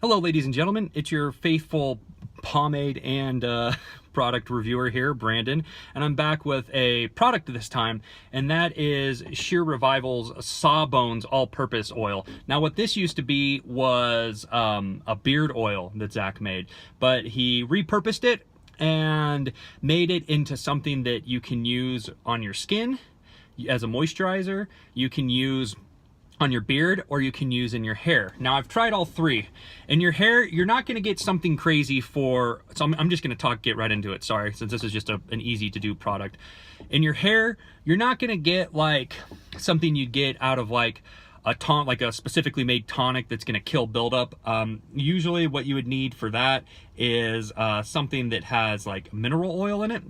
Hello, ladies and gentlemen. It's your faithful pomade and product reviewer here, Brandon, and I'm back with a product this time, and that is Shear Revival's Sawbones all-purpose oil. Now, what this used to be was a beard oil that Zach made, but he repurposed it and made it into something that you can use on your skin as a moisturizer. You can use on your beard, or you can use in your hair. Now, I've tried all three. In your hair, you're not going to get something crazy so I'm just going to get right into it, sorry, since this is just an easy to do product. In your hair, you're not going to get like something you'd get out of like a specifically made tonic that's going to kill buildup. Usually what you would need for that is something that has like mineral oil in it,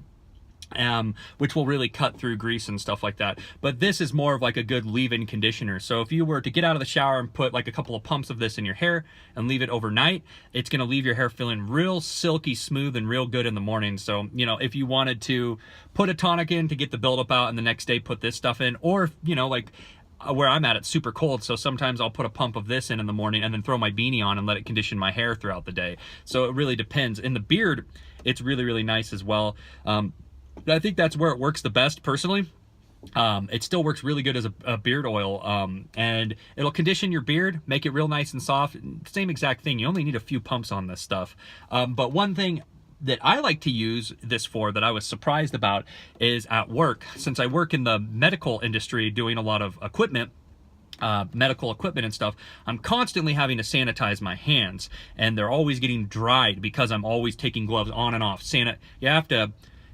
which will really cut through grease and stuff like that. But this is more of like a good leave-in conditioner. So if you were to get out of the shower and put like a couple of pumps of this in your hair and leave it overnight, it's going to leave your hair feeling real silky smooth and real good in the morning. So, you know, if you wanted to put a tonic in to get the buildup out and the next day put this stuff in, or, you know, like where I'm at, it's super cold, so sometimes I'll put a pump of this in the morning and then throw my beanie on and let it condition my hair throughout the day. So it really depends. In the beard, it's really, really nice as well. I think that's where it works the best, personally. It still works really good as a beard oil, and it'll condition your beard, make it real nice and soft. Same exact thing. You only need a few pumps on this stuff. But one thing that I like to use this for that I was surprised about is at work. Since I work in the medical industry doing a lot of equipment, medical equipment and stuff, I'm constantly having to sanitize my hands, and they're always getting dried because I'm always taking gloves on and off.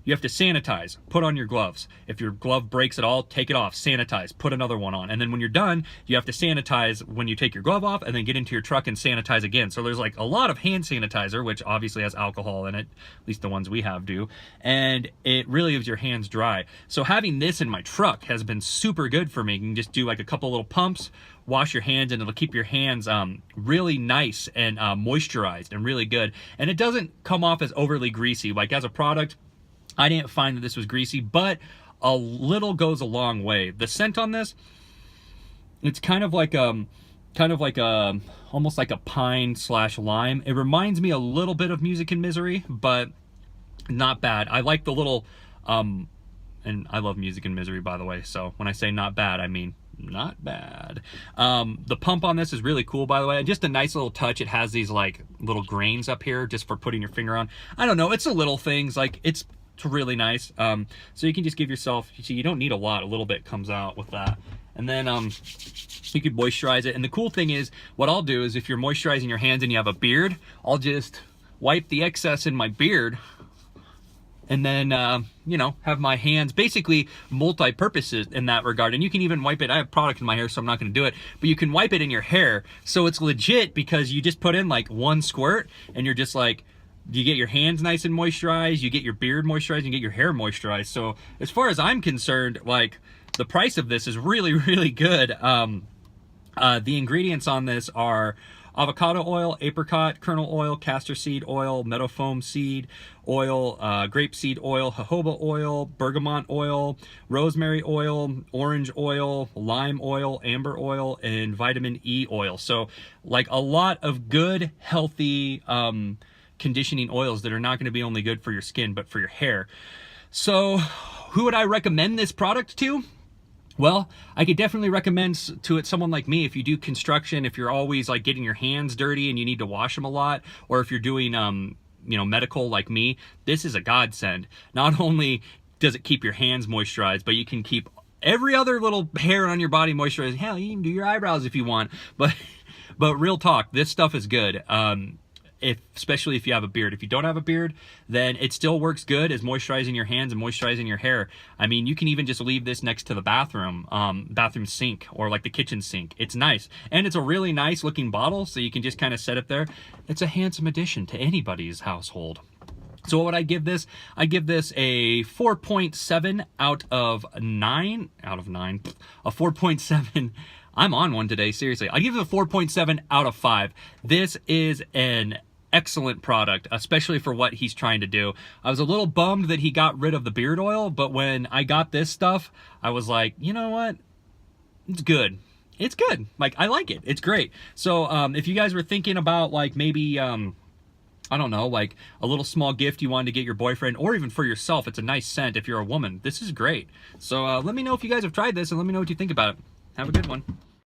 You have to sanitize, put on your gloves. If your glove breaks at all, take it off, sanitize, put another one on. And then when you're done, you have to sanitize when you take your glove off and then get into your truck and sanitize again. So there's like a lot of hand sanitizer, which obviously has alcohol in it, at least the ones we have do. And it really leaves your hands dry. So having this in my truck has been super good for me. You can just do like a couple little pumps, wash your hands, and it'll keep your hands really nice and moisturized and really good. And it doesn't come off as overly greasy. Like as a product, I didn't find that this was greasy, but a little goes a long way. The scent on this, it's almost like a pine / lime. It reminds me a little bit of Music and Misery, but not bad. I like the little, and I love Music and Misery, by the way. So when I say not bad, I mean not bad. The pump on this is really cool, by the way. Just a nice little touch. It has these like little grains up here just for putting your finger on. I don't know. It's the little things. Like it's really nice. So you can just give yourself, you don't need a lot. A little bit comes out with that. And then you could moisturize it. And the cool thing is, what I'll do is if you're moisturizing your hands and you have a beard, I'll just wipe the excess in my beard and then, you know, have my hands basically multi-purposes in that regard. And you can even wipe it. I have product in my hair, so I'm not going to do it. But you can wipe it in your hair. So it's legit because you just put in like one squirt and you're just like, you get your hands nice and moisturized, you get your beard moisturized, you get your hair moisturized. So as far as I'm concerned, like the price of this is really, really good. The ingredients on this are avocado oil, apricot kernel oil, castor seed oil, meadow foam seed oil, grapeseed oil, jojoba oil, bergamot oil, rosemary oil, orange oil, lime oil, amber oil, and vitamin E oil. So like a lot of good, healthy, conditioning oils that are not going to be only good for your skin but for your hair. So who would I recommend this product to? Well, I could definitely recommend someone like me if you do construction, if you're always like getting your hands dirty and you need to wash them a lot, or if you're doing you know, medical like me. This is a godsend. Not only does it keep your hands moisturized, but you can keep every other little hair on your body moisturized. Hell, you can do your eyebrows if you want, but real talk, this stuff is good. Especially if you have a beard. If you don't have a beard, then it still works good as moisturizing your hands and moisturizing your hair. I mean, you can even just leave this next to the bathroom sink, or like the kitchen sink. It's nice. And it's a really nice looking bottle, so you can just kind of set it there. It's a handsome addition to anybody's household. So what would I give this? I give this a 4.7 out of 9. A 4.7. I'm on one today, seriously. I give it a 4.7 out of 5. This is an excellent product, especially for what he's trying to do. I was a little bummed that he got rid of the beard oil, but when I got this stuff, I was like, you know what? It's good. it's good. Like, I like it. It's great. So if you guys were thinking about like maybe I don't know, like a little small gift you wanted to get your boyfriend, or even for yourself, it's a nice scent if you're a woman. This is great. So let me know if you guys have tried this, and let me know what you think about it. Have a good one.